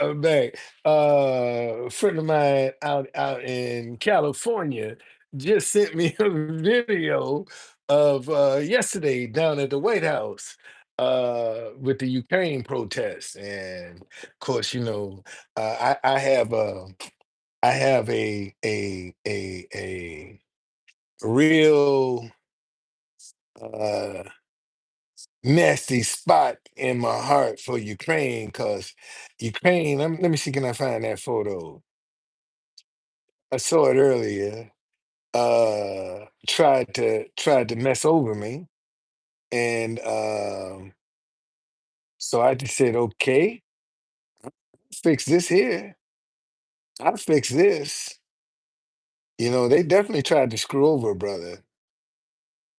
I'm back. A friend of mine out in California just sent me a video of yesterday down at the White House with the Ukraine protests, and of course, I have a real uh, nasty spot in my heart for Ukraine because Ukraine. Let me see, can I find that photo? I saw it earlier. Tried to mess over me, and so I just said, "Okay, fix this here. I'll fix this." They definitely tried to screw over a brother.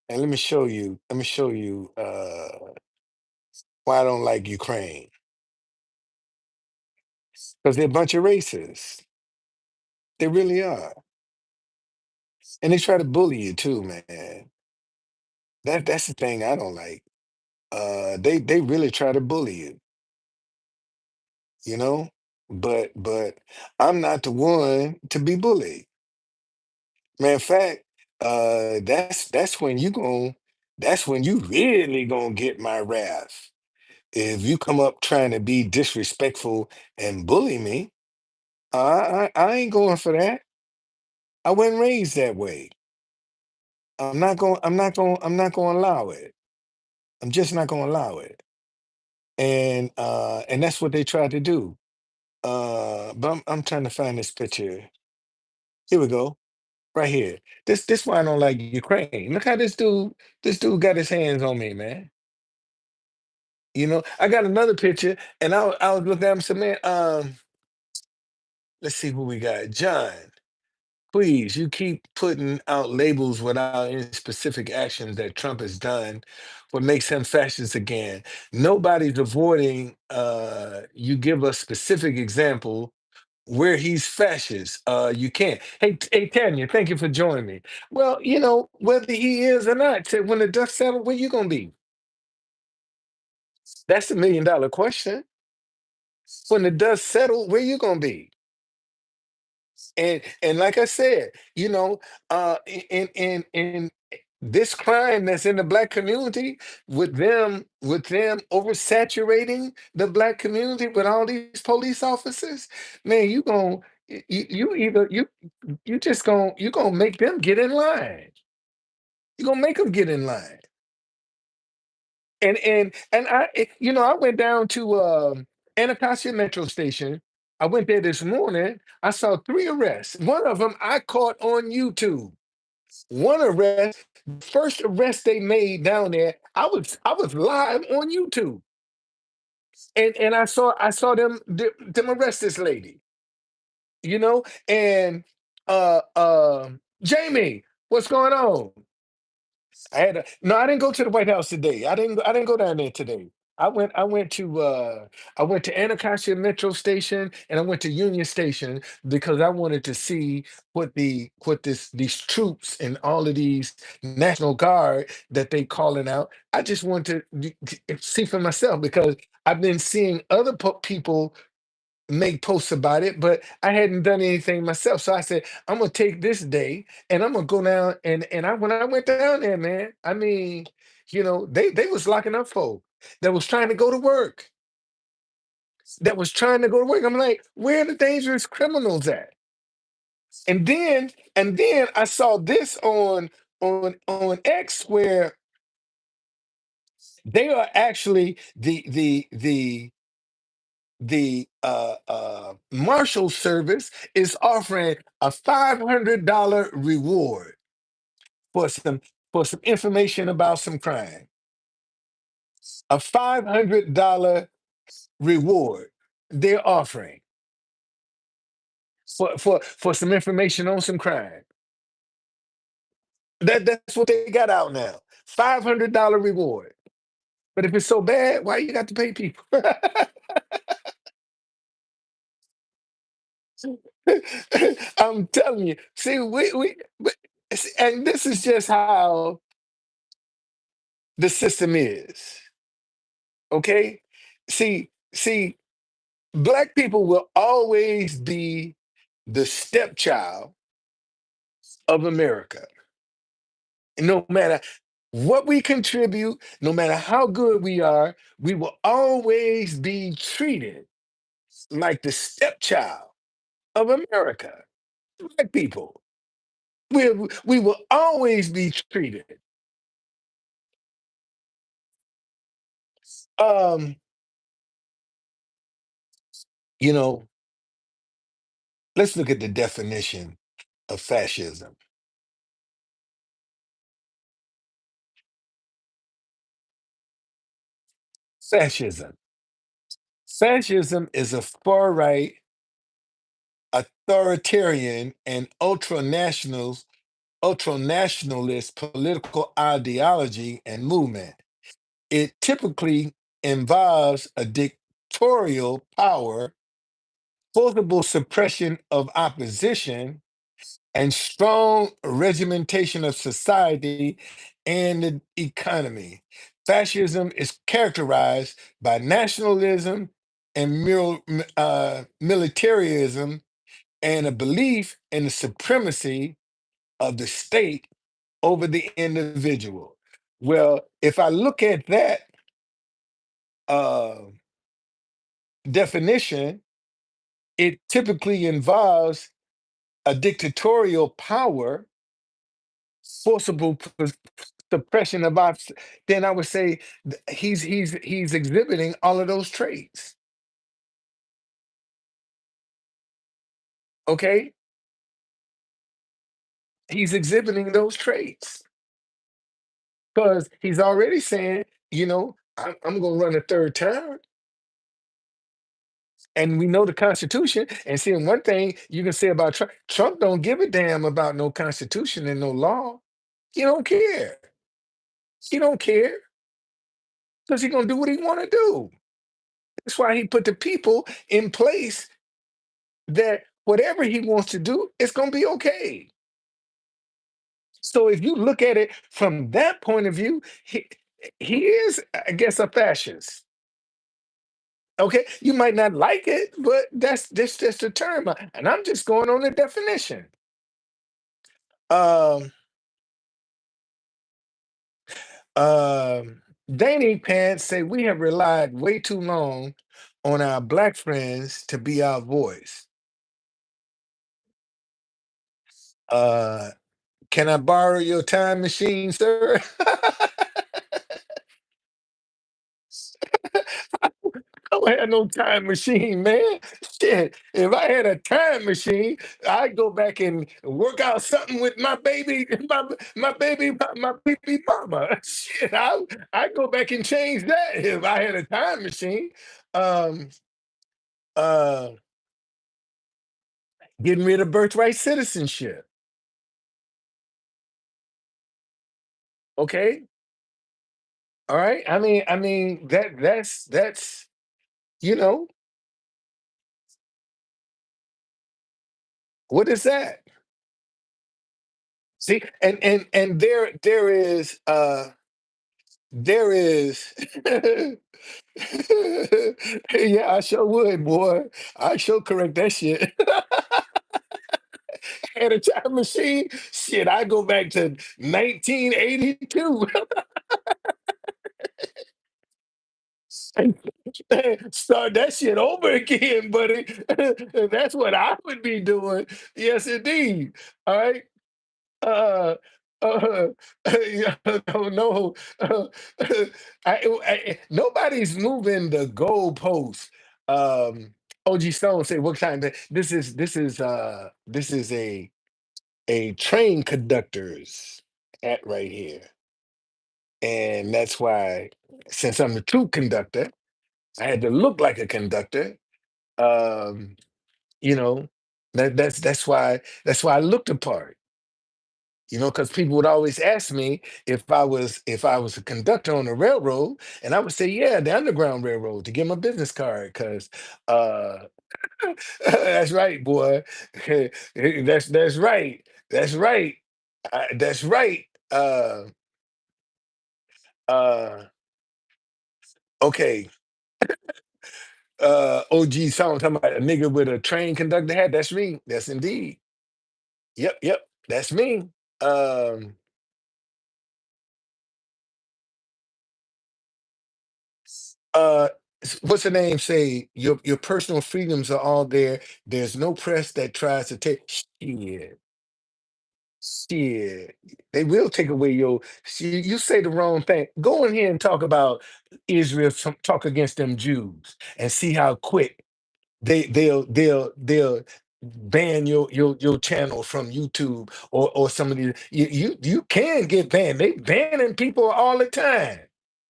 And let me show you. Let me show you why I don't like Ukraine. Because they're a bunch of racists. They really are, and they try to bully you too, man. That's the thing I don't like. They really try to bully you, you know. But I'm not the one to be bullied. Man, in fact, that's when you really gonna get my wrath. If you come up trying to be disrespectful and bully me, I ain't going for that. I wasn't raised that way. I'm not going to allow it. I'm just not going to allow it. And that's what they tried to do. But I'm trying to find this picture. Here we go. Right here. This why I don't like Ukraine. Look how this dude got his hands on me, man. I got another picture, and I was looking at him and said, man, let's see who we got. John, please, you keep putting out labels without any specific actions that Trump has done. What makes him fascist again? Nobody's avoiding you give a specific example where he's fascist. You can't. Hey, Tanya, thank you for joining me. Well, whether he is or not, when the dust settles, where you gonna be? That's the $1 million question. When the dust settles, where you gonna be? And like I said, in this crime that's in the black community, with them oversaturating the black community with all these police officers, man, you just gonna make them get in line. You're gonna make them get in line. And I went down to Anacostia Metro Station. I went there this morning. I saw three arrests. One of them I caught on YouTube. One arrest, first arrest they made down there. I was live on YouTube, and I saw them arrest this lady. And Jamie, what's going on? No, I didn't go to the White House today. I didn't go down there today. I went to Anacostia Metro Station, and I went to Union Station because I wanted to see what these troops and all of these National Guard that they calling out. I just want to see for myself because I've been seeing other people make posts about it, but I hadn't done anything myself. So I said, I'm gonna take this day and I'm gonna go down and when I went down there, man, I mean, they was locking up folk that was trying to go to work, that was trying to go to work. I'm like, where are the dangerous criminals at? And then I saw this on X where they are actually the Marshal Service is offering a $500 reward for some information about some crime. A $500 reward they're offering for some information on some crime. That's what they got out now. $500 reward. But if it's so bad, why you got to pay people? I'm telling you. See, and this is just how the system is. Okay? See, Black people will always be the stepchild of America. No matter what we contribute, no matter how good we are, we will always be treated like the stepchild of America. Black people. We will always be treated. Um, you know, let's look at the definition of fascism. Fascism. Fascism is a far right, authoritarian, and ultranationalist political ideology and movement. It typically involves a dictatorial power, forcible suppression of opposition, and strong regimentation of society and the economy. Fascism is characterized by nationalism and militarism and a belief in the supremacy of the state over the individual. Well, if I look at that uh, definition, it typically involves a dictatorial power, forcible suppression of ops. Then I would say he's exhibiting all of those traits. Okay, he's exhibiting those traits because he's already saying, I'm going to run a third term. And we know the Constitution. And seeing one thing you can say about Trump, Trump don't give a damn about no Constitution and no law. He don't care. He don't care because he's gonna do what he want to do. That's why he put the people in place that whatever he wants to do, it's gonna be okay. So if you look at it from that point of view, he is, I guess, a fascist. Okay, you might not like it, but that's just the term, and I'm just going on the definition. Um, Danny Pants say we have relied way too long on our black friends to be our voice. Uh, can I borrow your time machine, sir? I don't have no time machine, man. Shit, if I had a time machine, I'd go back and work out something with my baby, my baby mama. Shit, I'd go back and change that if I had a time machine. Um, uh, Getting rid of birthright citizenship. Okay, all right. I mean that's you know what is that? See, and there is yeah, I sure would, boy. I sure correct that shit. Had a time machine, shit, I go back to 1982. and start that shit over again, buddy. That's what I would be doing. Yes, indeed. All right. Uh, uh, yeah, no, no. Nobody's moving the goalposts. OG Stone say, "What kind of this is a train conductor's hat right here, and that's why since I'm the true conductor, I had to look like a conductor. Um, you know, that's why I looked the part." Because people would always ask me if I was a conductor on the railroad, and I would say, yeah, the Underground Railroad to get my business card, because uh, that's right, boy. That's right. That's right. That's right. Uh, okay. OG song talking about a nigga with a train conductor hat. That's me. That's indeed. Yep, yep. That's me. Um, uh, what's the name? Say your personal freedoms are all there. There's no press that tries to take shit. Shit. They will take away your you say the wrong thing. Go in here and talk about Israel, talk against them Jews and see how quick they'll ban your channel from YouTube or some of these. You can get banned. They banning people all the time.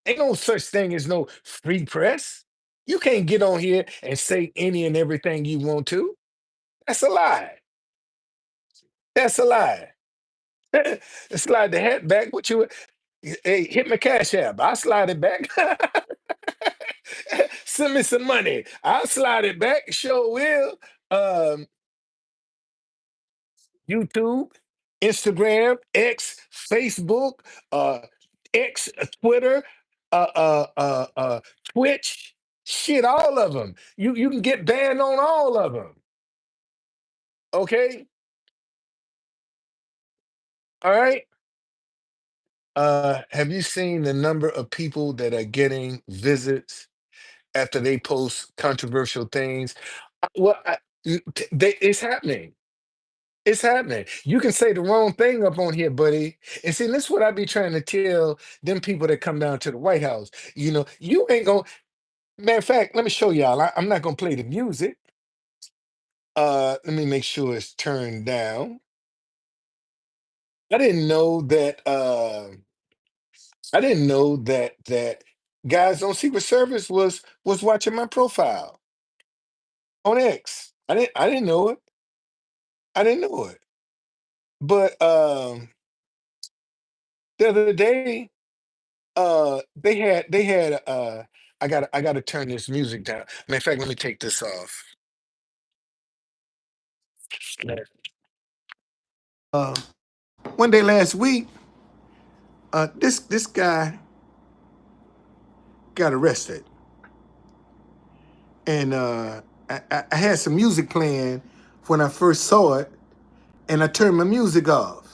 Ain't no such thing as no free press. You can't get on here and say any and everything you want to. That's a lie. That's a lie. Slide the hat back. What you hey, hit my cash app. I'll slide it back. Send me some money. I'll slide it back. Sure will. Um, YouTube, Instagram, X, Facebook, uh, Twitter, uh, uh, uh, uh, Twitch, shit, all of them. You can get banned on all of them. Okay, all right. Have you seen the number of people that are getting visits after they post controversial things? Well, it's happening. It's happening. You can say the wrong thing up on here, buddy. And see, this is what I be trying to tell them people that come down to the White House. You ain't gonna. Matter of fact, let me show y'all. I'm not gonna play the music. Let me make sure it's turned down. I didn't know that. I didn't know that guys on Secret Service was watching my profile on X. I didn't know it. I didn't know it. But the other day, they had I gotta turn this music down. Matter of fact, let me take this off. Uh, one day last week, this guy got arrested, and I had some music playing when I first saw it, and I turned my music off.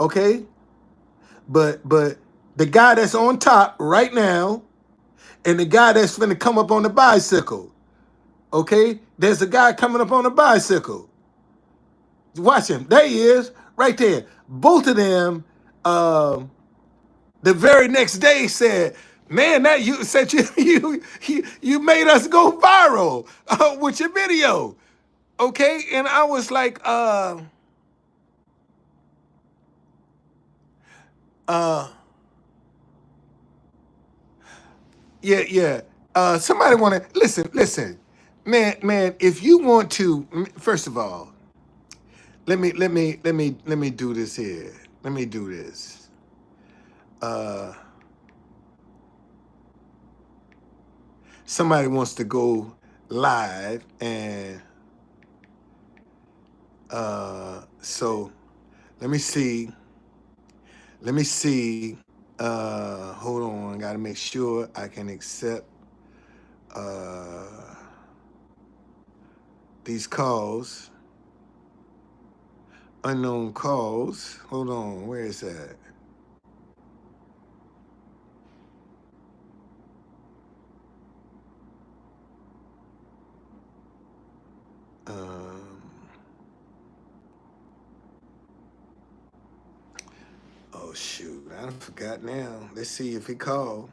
Okay, but the guy that's on top right now, and the guy that's finna come up on the bicycle. Okay, there's a guy coming up on a bicycle. Watch him. There he is, right there. Both of them, the very next day said, "Man, that you said you made us go viral with your video." Okay, and I was like, uh, yeah, yeah. Somebody want to listen, man. If you want to, first of all, let me do this here. Let me do this. Uh, Somebody wants to go live, and so let me see. Let me see. Hold on. I gotta make sure I can accept uh, these calls. Unknown calls. Hold on. Where is that? Um, oh shoot! I forgot now. Let's see if he called.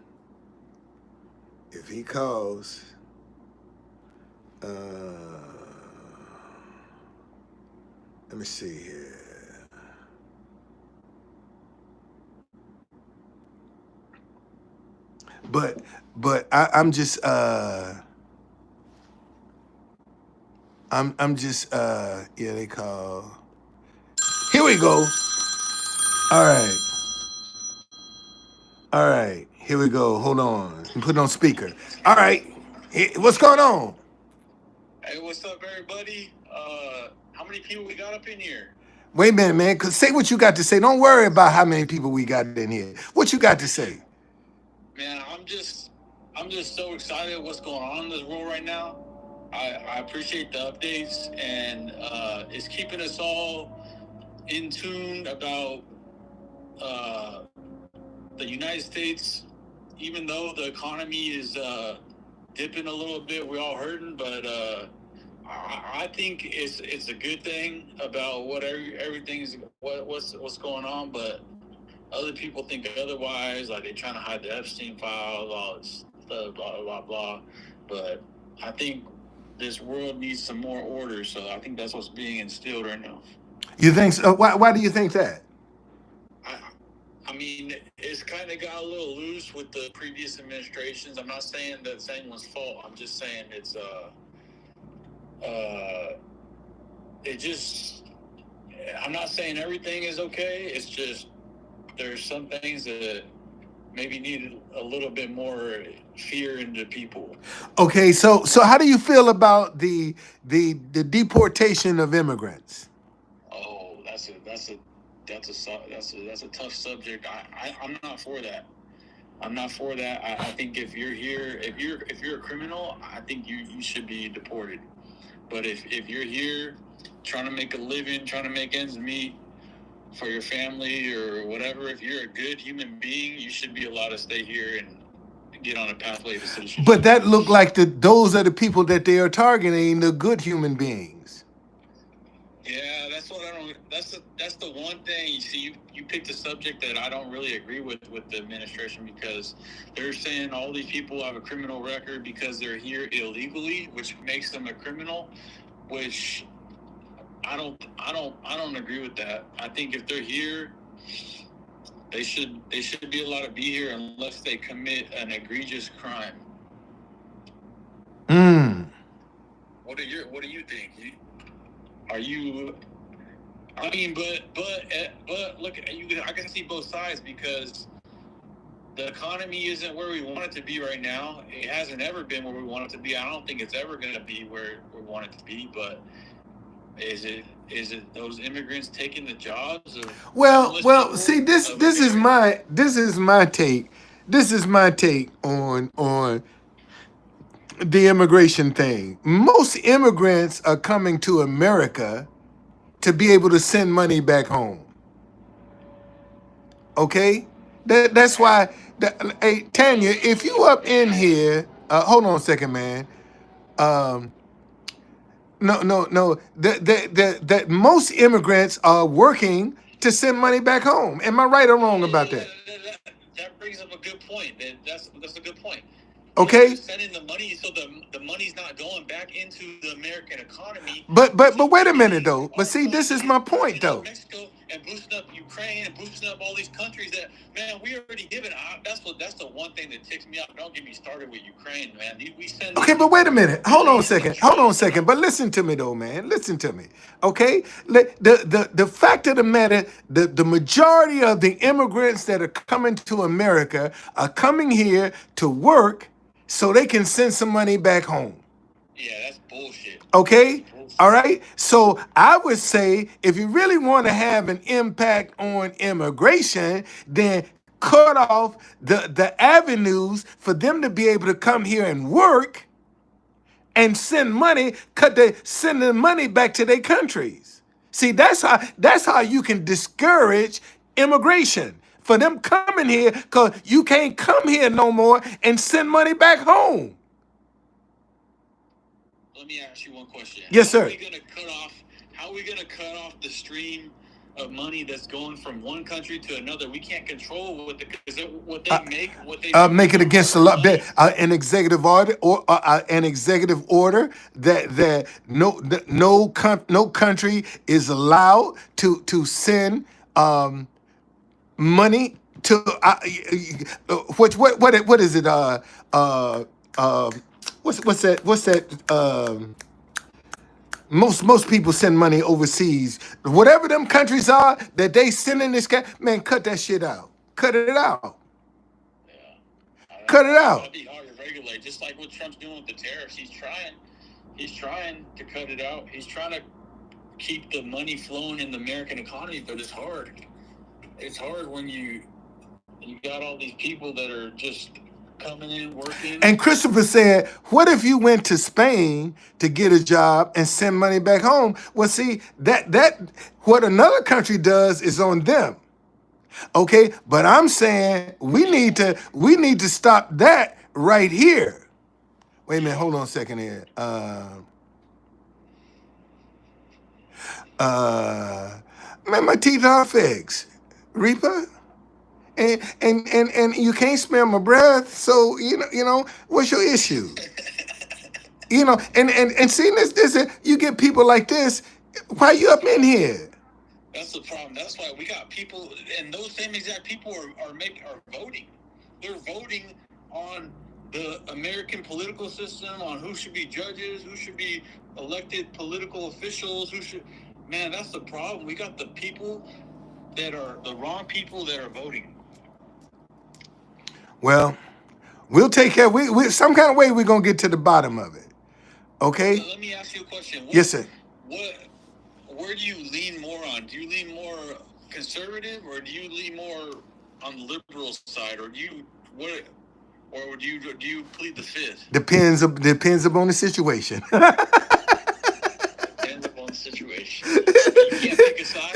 If he calls, let me see here. But I'm just I'm just yeah, they call. Here we go. All right. All right. Here we go. Hold on. Put it on speaker. All right. What's going on? Hey, what's up, everybody? How many people we got up in here? Wait a minute, man. Say what you got to say. Don't worry about how many people we got in here. What you got to say? Man, I'm just I'm just so excited what's going on in this world right now. I appreciate the updates, and it's keeping us all in tune about uh, the United States. Even though the economy is dipping a little bit, we're all hurting, but I think it's a good thing about everything's what's going on, but other people think otherwise. Like they're trying to hide the Epstein files, all this stuff, blah blah blah. But I think this world needs some more order. So I think that's what's being instilled right now. You think so? Why do you think that? I, I mean, it's kind of got a little loose with the previous administrations. I'm not saying that it's anyone's fault. I'm just saying it just. I'm not saying everything is okay. It's just there's some things that maybe need a little bit more fear into people. Okay, so how do you feel about the deportation of immigrants? Oh, that's a tough subject. I'm not for that. I'm not for that. I think if you're here, if you're a criminal, I think you should be deported. But if you're here trying to make a living, trying to make ends meet for your family or whatever, if you're a good human being, you should be allowed to stay here and get on a pathway to citizenship. But that look like those are the people that they are targeting, the good human beings. Yeah, that's what I don't. That's the one thing. You see, you picked a subject that I don't really agree with the administration, because they're saying all these people have a criminal record because they're here illegally, which makes them a criminal. Which I don't agree with that. I think if they're here, they should be allowed to be here unless they commit an egregious crime. What do you think? Are you? I mean, but look, I can see both sides, because the economy isn't where we want it to be right now. It hasn't ever been where we want it to be. I don't think it's ever going to be where we want it to be. But is it those immigrants taking the jobs of Well, see, this is my take. This is my take on the immigration thing. Most immigrants are coming to America to be able to send money back home. Okay, that's why. Hey, Tanya, if you up in here, hold on a second, man. Um, no. That most immigrants are working to send money back home. Am I right or wrong about that? That brings up a good point. That's a good point. Okay. You're sending the money, so the money's not going back into the American economy. But wait a minute though. But see, this is my point though. Mexico and boosting up Ukraine and boosting up all these countries that, man, we already given. That's the one thing that ticks me off. Don't get me started with Ukraine, man. We send. Okay, but wait a minute. Hold on a second. But listen to me though, man. Listen to me. Okay? The fact of the matter, the majority of the immigrants that are coming to America are coming here to work so they can send some money back home. Yeah, that's bullshit. Okay? All right? So I would say if you really want to have an impact on immigration, then cut off the avenues for them to be able to come here and work and send money, send the money back to their countries. See, that's how you can discourage immigration. For them coming here, because you can't come here no more and send money back home. Let me ask you one question. Yes, sir. How are we gonna cut off the stream of money that's going from one country to another? We can't control what they make it against the law. An executive order that no country is allowed to send money to what is it? What's that? Most people send money overseas. Whatever them countries are that they sending this guy, man, cut that shit out. Cut it out. Yeah. Cut it out. That'd be hard to regulate, just like what Trump's doing with the tariffs. He's trying to cut it out. He's trying to keep the money flowing in the American economy, but it's hard. It's hard when you got all these people that are just coming in, working. And Christopher said, what if you went to Spain to get a job and send money back home? Well, see, that what another country does is on them. Okay, but I'm saying we need to stop that right here. Wait a minute, hold on a second here. Uh Man, my teeth are fixed. Reaper? And you can't smell my breath, so what's your issue? And seeing this, you get people like this. Why you up in here? That's the problem. That's why we got people, and those same exact people are voting. They're voting on the American political system, on who should be judges, who should be elected political officials, who should. Man, that's the problem. We got the people that are the wrong people that are voting. Well, we'll take care. We some kind of way we're gonna get to the bottom of it. Okay? Let me ask you a question. Yes, sir. What? Where do you lean more on? Do you lean more conservative, or do you lean more on the liberal side, or do you what? Or do you plead the fifth? Depends upon the situation. Depends upon the situation. You can't pick a side.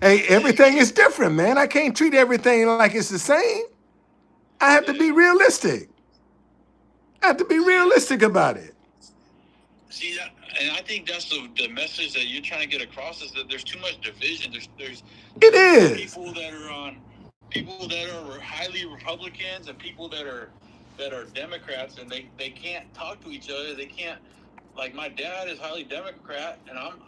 Hey, everything is different, man. I can't treat everything like it's the same. I have to be realistic. I have to be realistic about it. See that, and I think that's the message that you're trying to get across is that there's too much division. There's It is. people that are highly Republicans and people that are Democrats, and they can't talk to each other. They can't. Like, my dad is highly Democrat, and I'm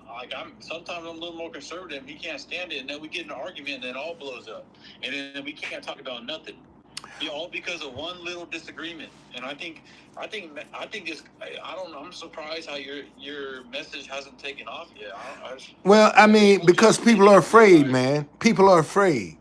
sometimes I'm a little more conservative. He can't stand it, and then we get in an argument, and then it all blows up, and then we can't talk about nothing. All because of one little disagreement. And I think it's, I don't know. I'm surprised how your message hasn't taken off yet. Well, I mean, because people are afraid, man. People are afraid.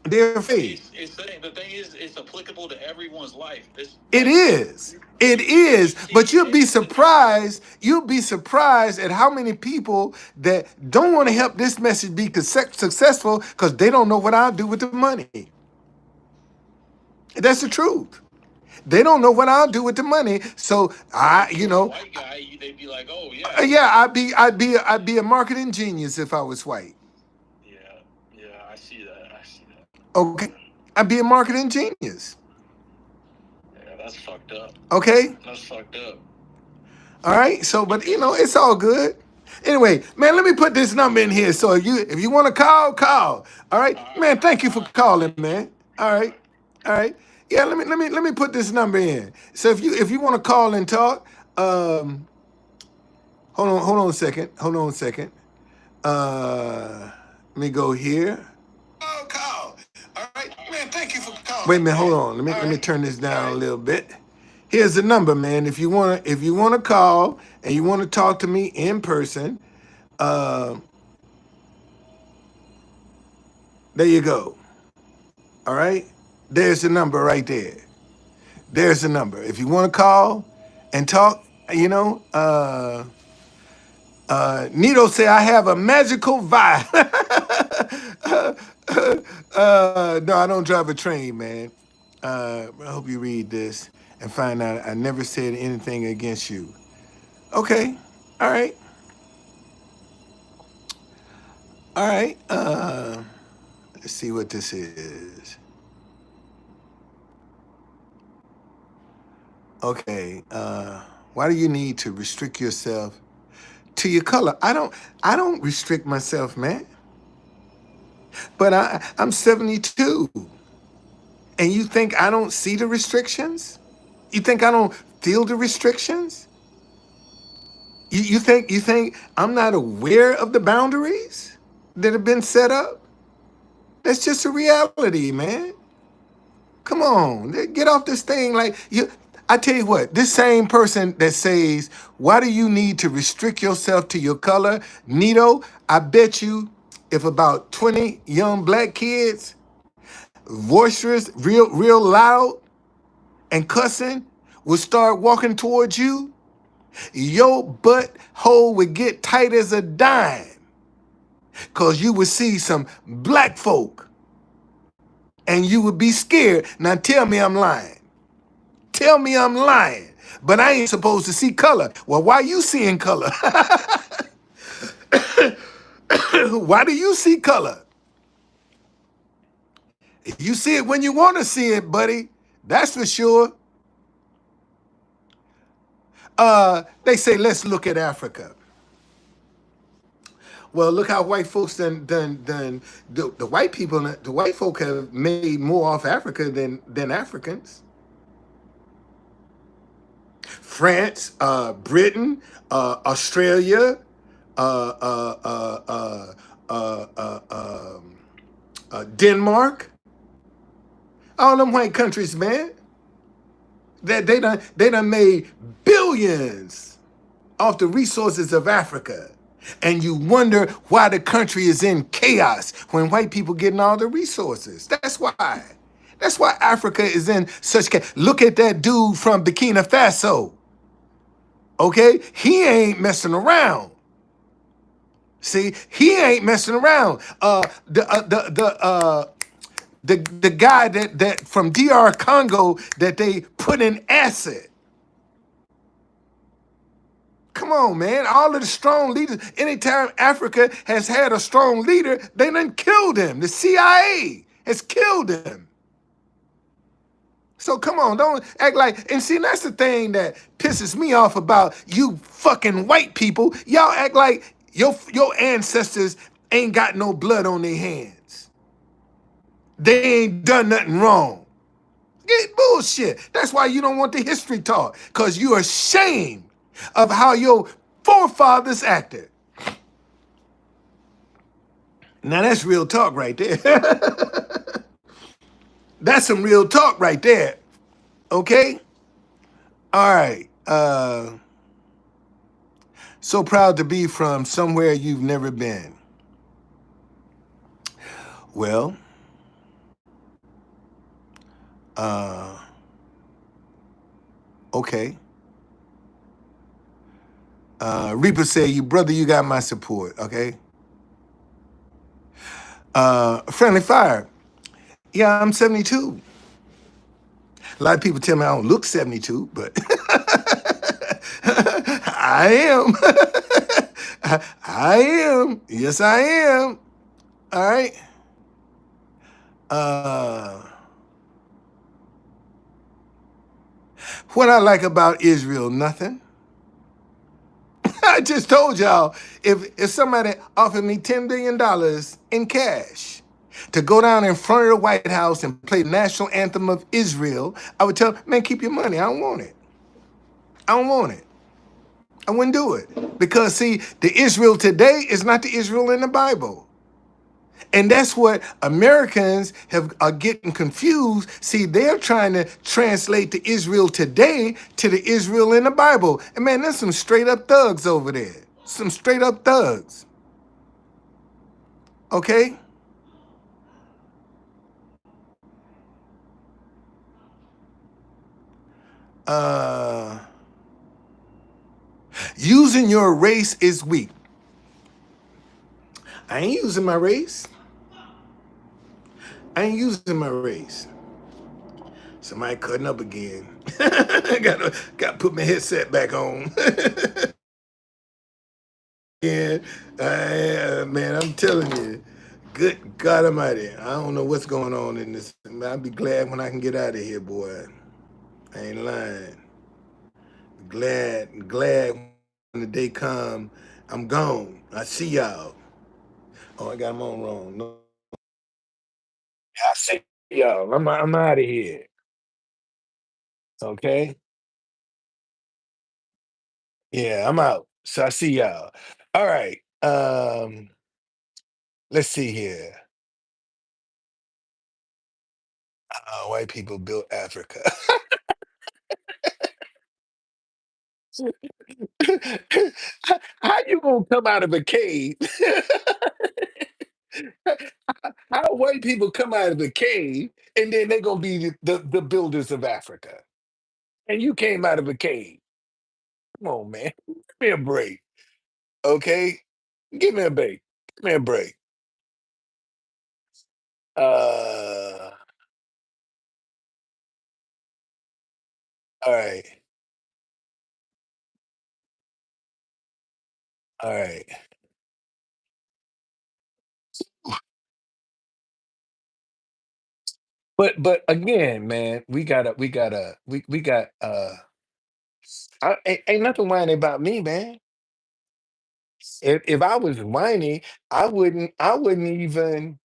They're afraid. The thing is, it's applicable to everyone's life. It is. It is. But you'll be surprised. You'll be surprised at how many people that don't want to help this message be successful because they don't know what I'll do with the money. That's the truth. They don't know what I'll do with the money. So white guy, they'd be like, oh yeah. Yeah, I'd be a marketing genius if I was white. Yeah, I see that. Okay. I'd be a marketing genius. Yeah, that's fucked up. Okay? That's fucked up. All right. So, but it's all good. Anyway, man, let me put this number in here. So if you want to call. All right, man. Thank you for calling, man. All right. Yeah, let me put this number in. So if you want to call and talk, hold on a second. Let me go here. Call. All right, man. Thank you for calling. Wait a minute. Hold on. Let me turn this down a little bit. Here's the number, man. If you wanna call and you want to talk to me in person, there you go. All right. There's the number right there. There's the number. If you want to call and talk, Nito say I have a magical vibe. No, I don't drive a train, man. I hope you read this and find out I never said anything against you. Okay. All right. Let's see what this is. Okay. Why do you need to restrict yourself to your color? I don't restrict myself, man. But I'm 72. And you think I don't see the restrictions? You think I don't feel the restrictions? You think I'm not aware of the boundaries that have been set up? That's just a reality, man. Come on, get off this thing like you. I tell you what, this same person that says, why do you need to restrict yourself to your color? Nito, I bet you if about 20 young black kids, boisterous, real loud, and cussing, would start walking towards you, your butt hole would get tight as a dime. Because you would see some black folk and you would be scared. Now tell me I'm lying. Tell me I'm lying. But I ain't supposed to see color. Well, why you seeing color? Why do you see color? You see it when you want to see it, buddy. That's for sure. They say, let's look at Africa. Well, look how white folks done the white people, the white folk have made more off Africa than Africans. France, Britain, Australia, uh, uh, uh, uh, Denmark, all them white countries, man. That they done made billions off the resources of Africa. And you wonder why the country is in chaos when white people getting all the resources. That's why. That's why Africa is in such chaos. Look at that dude from Burkina Faso. Okay? He ain't messing around. See, he ain't messing around. The guy that from DR Congo that they put in acid. Come on, man. All of the strong leaders, anytime Africa has had a strong leader, they done killed him. The CIA has killed him. So come on, don't act like, and see, that's the thing that pisses me off about you fucking white people. Y'all act like your ancestors ain't got no blood on their hands. They ain't done nothing wrong. Get bullshit. That's why you don't want the history taught, because you're ashamed of how your forefathers acted. Now that's real talk right there. That's some real talk right there. Okay? All right. So proud to be from somewhere you've never been. Well, okay. Reaper said, "You brother, you got my support." Okay. Friendly Fire. Yeah, I'm 72. A lot of people tell me I don't look 72, but I am. I am. Yes, I am. All right. What I like about Israel, nothing. I just told y'all, if somebody offered me $10 billion in cash to go down in front of the White House and play the national anthem of Israel, I would tell them, man, keep your money. I don't want it. I don't want it. I wouldn't do it. Because, see, the Israel today is not the Israel in the Bible. And that's what Americans are getting confused. See, they're trying to translate the Israel today to the Israel in the Bible. And man, there's some straight up thugs over there. Some straight up thugs. Okay? Using your race is weak. I ain't using my race. I ain't using my race. Somebody cutting up again. Gotta put my headset back on. Yeah, man, I'm telling you, good God Almighty, I don't know what's going on in this. I'll be glad when I can get out of here, boy. I ain't lying. Glad when the day come, I'm gone. I see y'all. Oh, I got them on wrong. No. I see y'all. I'm out of here. Okay. Yeah, I'm out. So I see y'all. All right. Let's see here. White people built Africa. How you gonna come out of a cave? How white people come out of a cave and then they're gonna be the builders of Africa? And you came out of a cave. Come on, man. Give me a break. Okay? Give me a break. Give me a break. Uh All right. All right. But again, man, we got ain't nothing whining about me, man. If I was whiny, I wouldn't even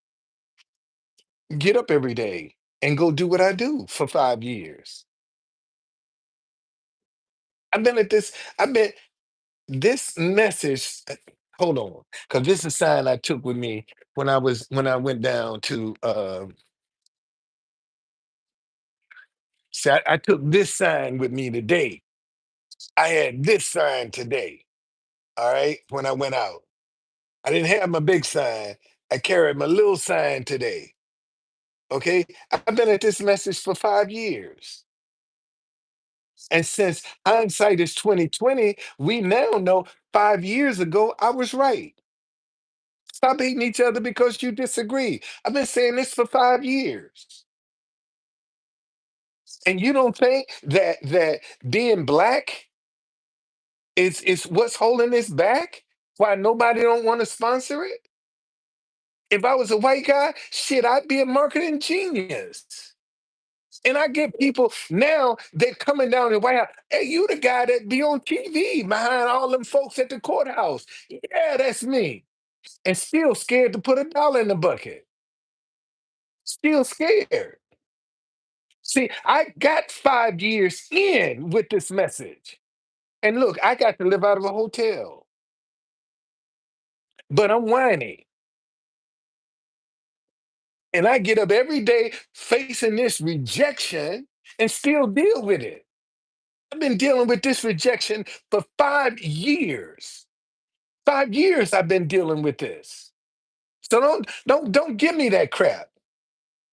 get up every day and go do what I do for 5 years. I've been at this, I've been this message, hold on, because this is a sign I took with me when I went down to see, I took this sign with me today. I had this sign today, all right, when I went out. I didn't have my big sign. I carried my little sign today. Okay. I've been at this message for 5 years. And since hindsight is 2020, we now know 5 years ago I was right. Stop hating each other because you disagree. I've been saying this for 5 years. And you don't think that being black is what's holding this back? Why nobody don't want to sponsor it? If I was a white guy, shit, I'd be a marketing genius. And I get people now, they're coming down to the White House. Hey, you the guy that be on TV behind all them folks at the courthouse. Yeah, that's me. And still scared to put $1 in the bucket. Still scared. See, I got 5 years in with this message. And look, I got to live out of a hotel. But I'm whiny. And I get up every day facing this rejection and still deal with it. I've been dealing with this rejection for 5 years. 5 years I've been dealing with this. So don't give me that crap.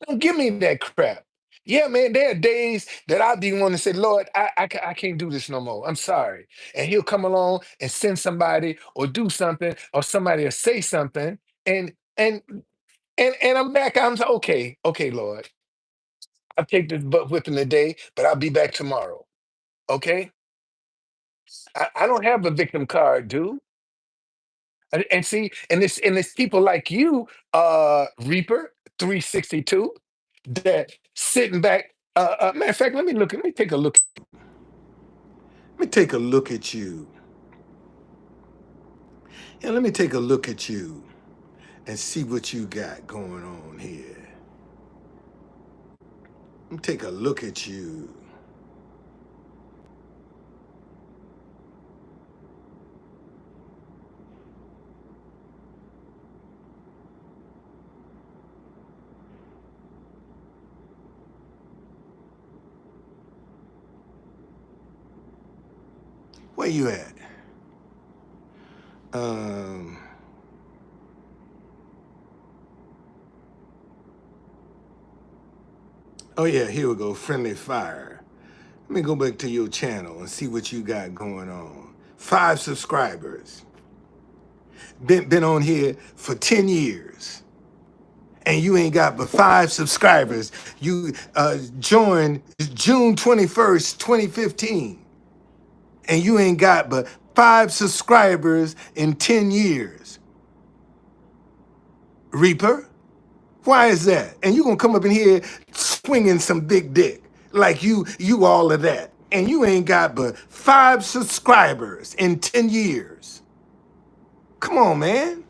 Don't give me that crap. Yeah, man, there are days that I'll be wanting to say, Lord, I can't do this no more. I'm sorry. And he'll come along and send somebody or do something, or somebody will say something, and and and I'm back. I'm like, okay, okay, Lord. I'll take this butt whipping today, but I'll be back tomorrow. Okay? I don't have a victim card, dude. And see, and it's people like you, Reaper 362, that sitting back. Matter of fact, let me take a look. Let me take a look at you. Yeah, let me take a look at you and see what you got going on here. Let me take a look at you. Where you at? Um, oh yeah, here we go. Friendly fire. Let me go back to your channel and see what you got going on. 5 subscribers. Been on here for 10 years. And you ain't got but 5 subscribers. You joined June 21st, 2015. And you ain't got but 5 subscribers in 10 years. Reaper, why is that? And you gonna come up in here swinging some big dick like you all of that. And you ain't got but 5 subscribers in 10 years. Come on, man.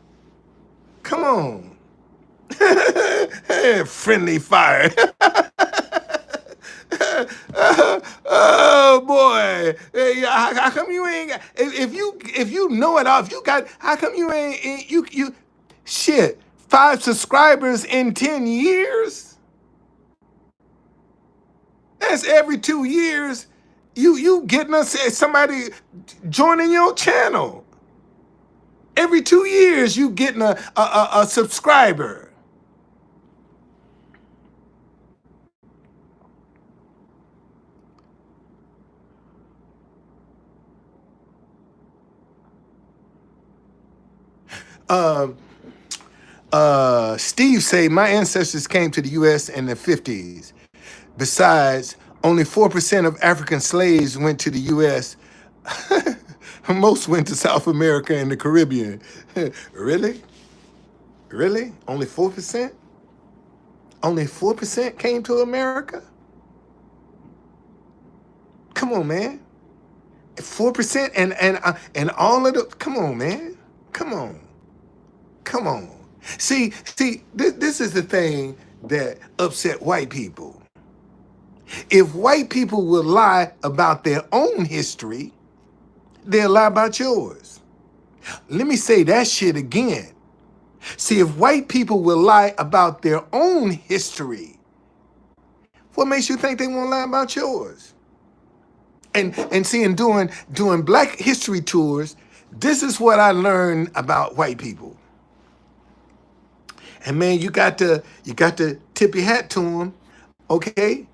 Come on. Friendly fire. Oh boy! Hey, how come you ain't? If you know it all, if you got, how come you ain't you? Shit, 5 subscribers in 10 years. That's every 2 years. You getting us somebody joining your channel. Every 2 years, you getting a subscriber. Um, Steve say my ancestors came to the U.S. in the 50s. Besides Only 4% of African slaves went to the U.S. Most went to South America and the Caribbean. Really? Really? Only 4%? Only 4% came to America? Come on, man. 4% and all of the, come on, man. Come on. Come on. See, this is the thing that upset white people. If white people will lie about their own history, they'll lie about yours. Let me say that shit again. See, if white people will lie about their own history, what makes you think they won't lie about yours? And see, in doing Black history tours, this is what I learned about white people. And man, you got to tip your hat to them, okay?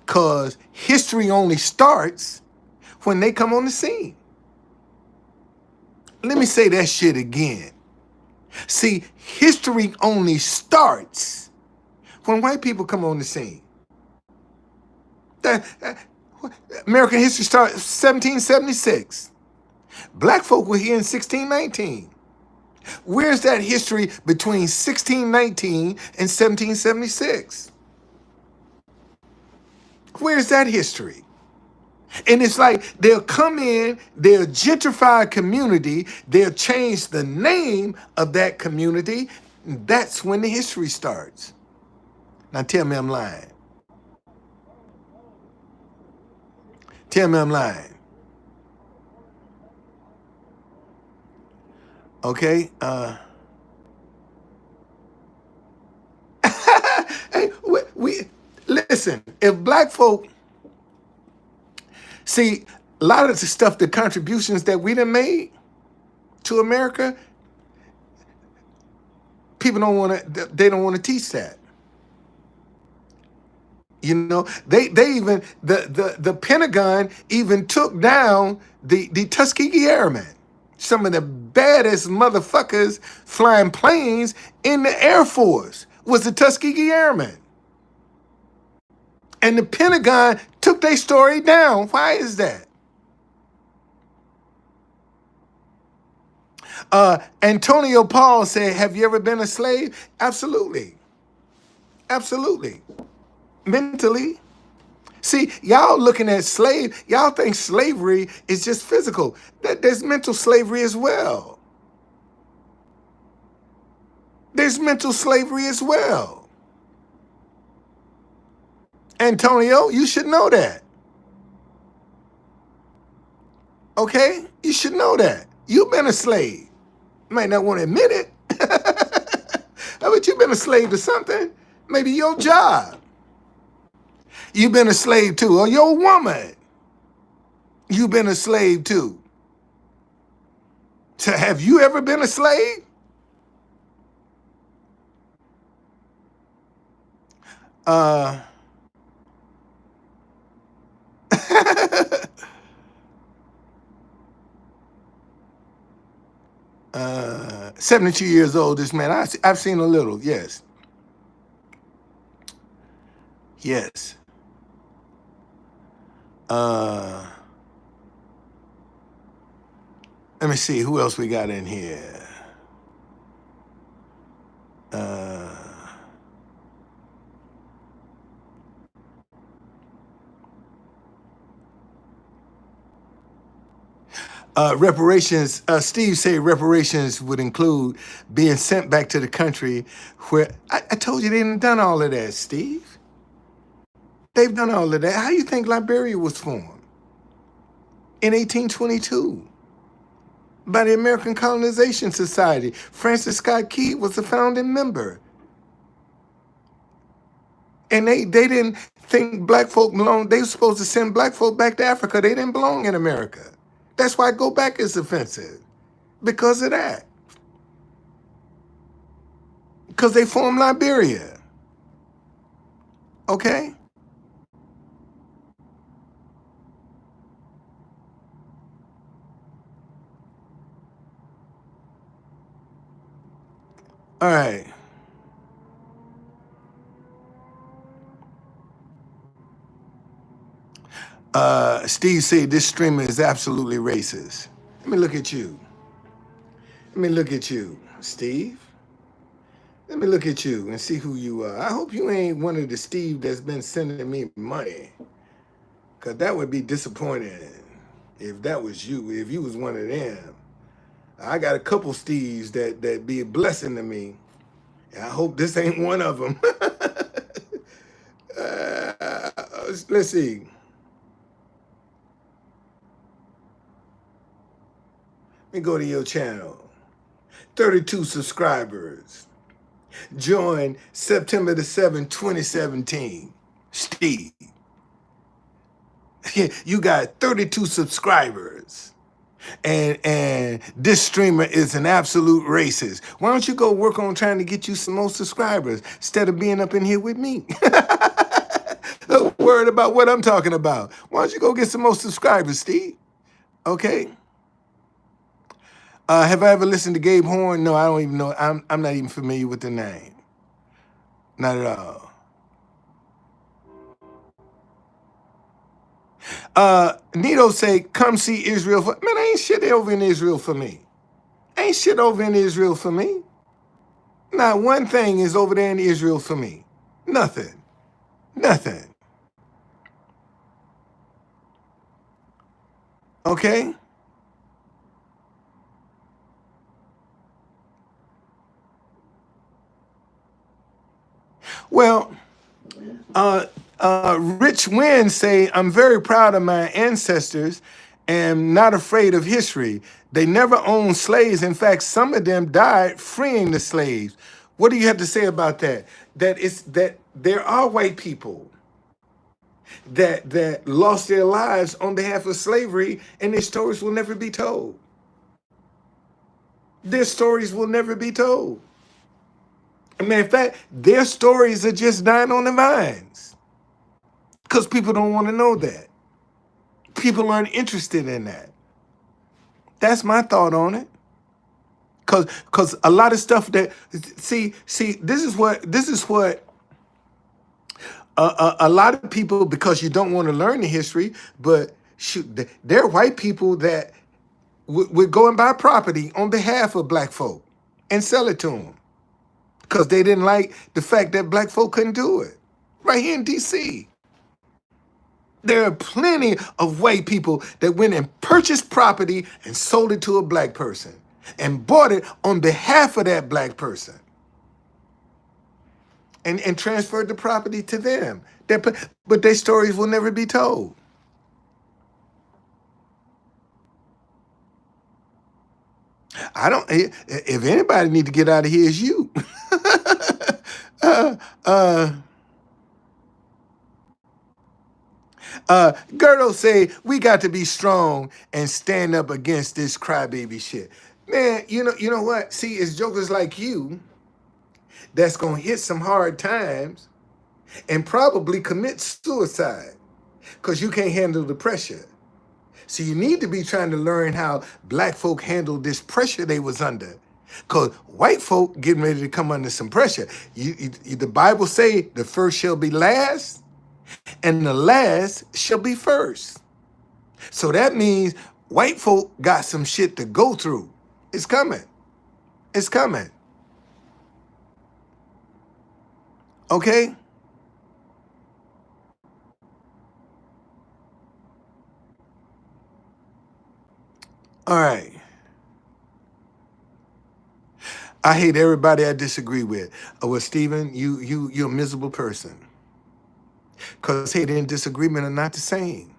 Cause history only starts when they come on the scene. Let me say that shit again. See, history only starts when white people come on the scene. That, American history starts 1776. Black folk were here in 1619. Where's that history between 1619 and 1776? Where's that history? And it's like they'll come in, they'll gentrify a community, they'll change the name of that community. That's when the history starts. Now tell me I'm lying. Tell me I'm lying. Okay? Hey, we listen, if black folk see a lot of the stuff, the contributions that we done made to America, people don't want to, they don't want to teach that. You know, they even the Pentagon even took down the Tuskegee Airmen, some of the baddest motherfuckers flying planes in the Air Force was the Tuskegee Airmen. And the Pentagon took their story down. Why is that? Antonio Paul said, have you ever been a slave? Absolutely. Absolutely. Mentally. See, y'all looking at y'all think slavery is just physical. There's mental slavery as well. There's mental slavery as well. Antonio, you should know that. Okay? You should know that. You've been a slave. You might not want to admit it. But you've been a slave to something. Maybe your job. You've been a slave to, or your woman. You've been a slave to. So have you ever been a slave? Uh 72 years old, this man. I've seen a little, yes. Yes. Let me see who else we got in here. Reparations, Steve said reparations would include being sent back to the country where, I told you they didn't done all of that, Steve. They've done all of that. How do you think Liberia was formed? In 1822 by the American Colonization Society. Francis Scott Key was the founding member. And they didn't think black folk belonged. They were supposed to send black folk back to Africa. They didn't belong in America. That's why go back is offensive. Because of that. Because they formed Liberia. Okay? All right. Steve said this streamer is absolutely racist. Let me look at you. Let me look at you, Steve. Let me look at you and see who you are. I hope you ain't one of the Steve that's been sending me money. Cause that would be disappointing if that was you, if you was one of them. I got a couple Steves that be a blessing to me. I hope this ain't one of them. Let's see. Let me go to your channel. 32 subscribers. Join September the 7th, 2017. Steve. You got 32 subscribers. And this streamer is an absolute racist. Why don't you go work on trying to get you some more subscribers instead of being up in here with me? Worried about what I'm talking about. Why don't you go get some more subscribers, Steve? Okay. Have I ever listened to Gabe Horn? No, I don't even know. I'm not even familiar with the name. Not at all. Nito say, come see Israel. Man, ain't shit over in Israel for me. Ain't shit over in Israel for me. Not one thing is over there in Israel for me. Nothing. Nothing. Okay? Well, Rich Wynn say, I'm very proud of my ancestors and not afraid of history. They never owned slaves. In fact, some of them died freeing the slaves. What do you have to say about that? That there are white people that lost their lives on behalf of slavery, and their stories will never be told. Their stories will never be told. I mean, in fact, their stories are just dying on the vines because people don't want to know that. People aren't interested in that. That's my thought on it. Cause a lot of stuff that see this is what a lot of people, because you don't want to learn the history, but shoot, there are white people that would go and buy property on behalf of black folk and sell it to them because they didn't like the fact that black folk couldn't do it. Right here in DC. There are plenty of white people that went and purchased property and sold it to a black person and bought it on behalf of that black person and transferred the property to them. But their stories will never be told. I don't, if anybody need to get out of here, it's you. uh, uh, Gerdo say, we got to be strong and stand up against this crybaby shit. Man, you know what? See, it's jokers like you that's gonna hit some hard times and probably commit suicide because you can't handle the pressure. So you need to be trying to learn how black folk handled this pressure they was under. Because white folk getting ready to come under some pressure. The Bible say the first shall be last and the last shall be first. So that means white folk got some shit to go through. It's coming. It's coming. Okay? All right. I hate everybody I disagree with. Well, Stephen, you're a miserable person. Because hate and disagreement are not the same.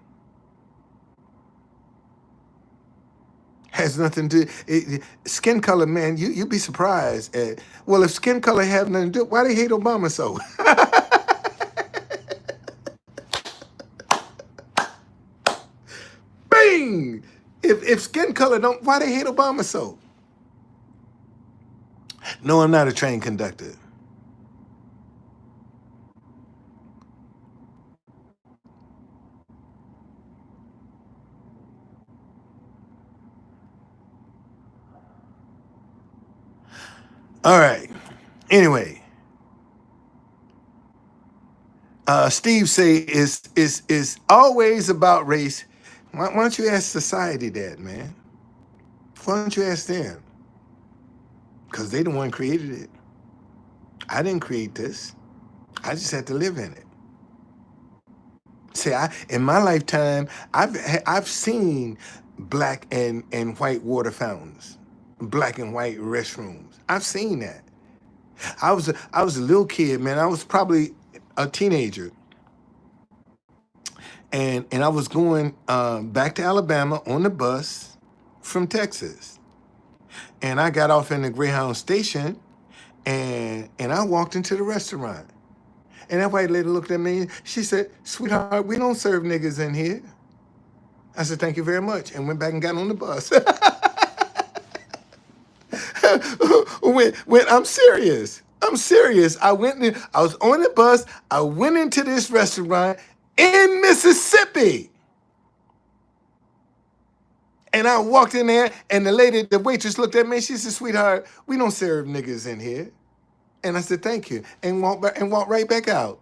Has nothing to skin color, man. You'd be surprised at. Well, if skin color have nothing to do, why they hate Obama so? Bing! If skin color don't, why they hate Obama so? No, I'm not a train conductor. All right. Anyway, Steve say is always about race. Why don't you ask society that, man? Why don't you ask them? Because they the one created it. I didn't create this. I just had to live in it. See, in my lifetime, I've seen black and white water fountains, black and white restrooms. I've seen that. I was a little kid, man. I was probably a teenager, and I was going back to Alabama on the bus from Texas, and I got off in the Greyhound station, and I walked into the restaurant, and that white lady looked at me. She said, "Sweetheart, we don't serve niggas in here." I said, "Thank you very much," and went back and got on the bus. when I'm serious. I'm serious. I was on the bus. I went into this restaurant in Mississippi. And I walked in there, and the waitress looked at me. She said, "Sweetheart, we don't serve niggas in here." And I said, "Thank you," and walked right back out.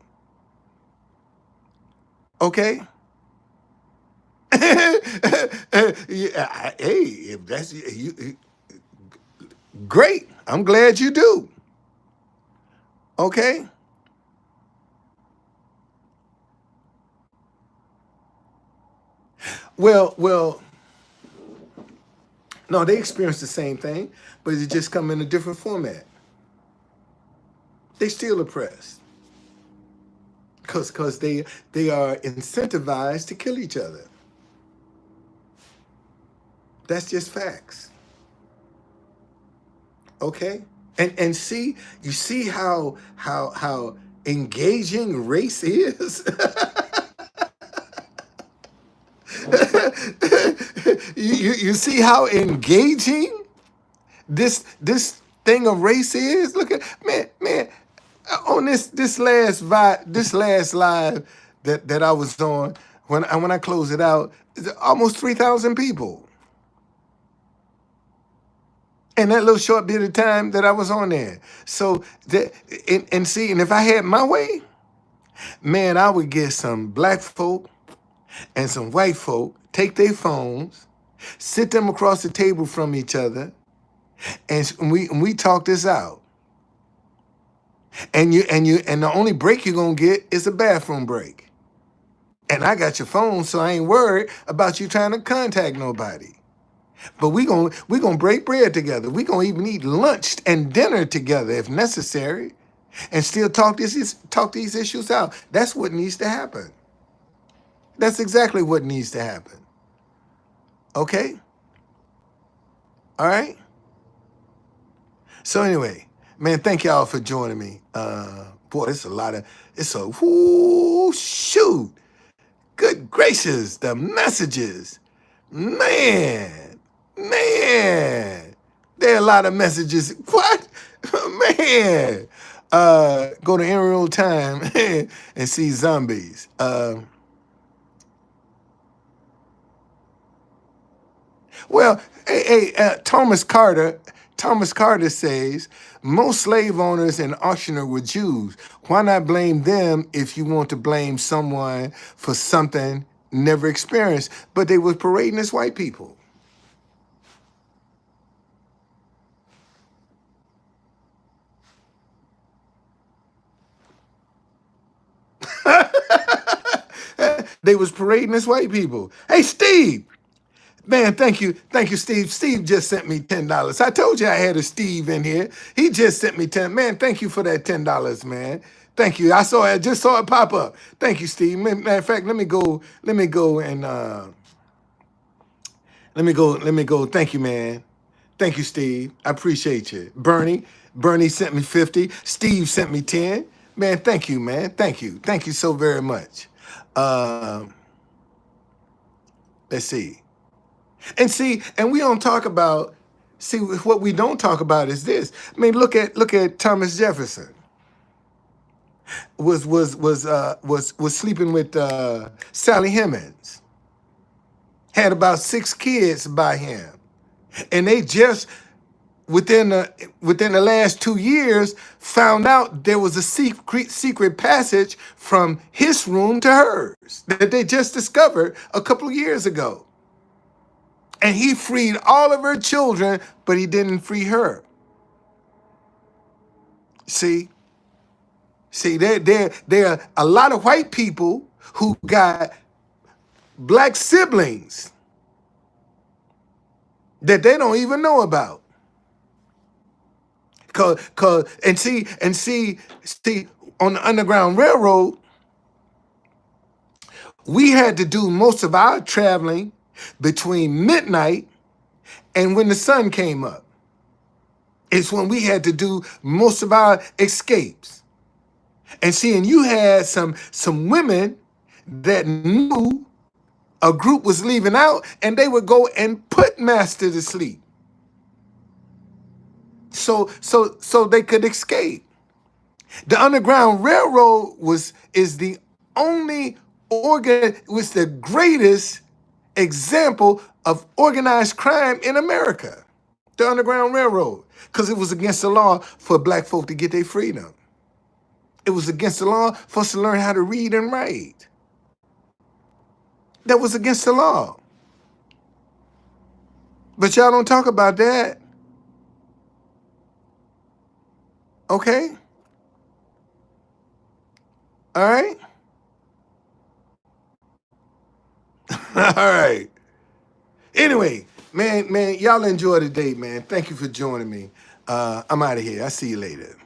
Okay. Yeah, hey, if that's great. I'm glad you do. Okay. Well, no, they experience the same thing, but it just come in a different format. They still oppressed because they are incentivized to kill each other. That's just facts. Okay? And see, you see how engaging race is? You see how engaging this thing of race is? Look at man on this last live that I was on when I close it out, almost 3,000 people in that little short bit of time that I was on there. So and see, and if I had my way, man, I would get some black folk and some white folk, take their phones, sit them across the table from each other, and we talk this out. And the only break you're gonna get is a bathroom break. And I got your phone, so I ain't worried about you trying to contact nobody. But we gonna break bread together. We gonna even eat lunch and dinner together if necessary, and still talk these issues out. That's what needs to happen. That's exactly what needs to happen. Okay? All right? So anyway, man, thank y'all for joining me. Boy, whoo, shoot. Good gracious, the messages. Man, man. There are a lot of messages. What? Man. Go to In Real Time and see zombies. Well, Thomas Carter. Thomas Carter says most slave owners and auctioneers were Jews. Why not blame them if you want to blame someone for something never experienced? But they were parading as white people. They was parading as white people. Hey, Steve. Man, thank you, Steve. Steve just sent me $10. I told you I had a Steve in here. He just sent me 10. Man, thank you for that $10, man. Thank you. I just saw it pop up. Thank you, Steve. Matter of fact, let me go. Thank you, man. Thank you, Steve. I appreciate you. Bernie sent me 50. Steve sent me 10. Man, thank you, man. Thank you. Thank you so very much. Um, let's see. And we don't talk about. See, what we don't talk about is this. I mean, look at Thomas Jefferson was sleeping with Sally Hemings. Had about 6 kids by him, and they just within the last 2 years, found out there was a secret passage from his room to hers that they just discovered a couple of years ago. And he freed all of her children, but he didn't free her. See, there are a lot of white people who got black siblings that they don't even know about. See, on the Underground Railroad, we had to do most of our traveling between midnight and when the sun came up. It's when we had to do most of our escapes. And you had some women that knew a group was leaving out, and they would go and put master to sleep, so they could escape. The Underground Railroad was the greatest example of organized crime in America. The Underground Railroad, because it was against the law for black folk to get their freedom. It was against the law for us to learn how to read and write. That was against the law. But y'all don't talk about that. Okay? All right? All right. Anyway, man, y'all enjoy the day, man. Thank you for joining me. I'm out of here. I'll see you later.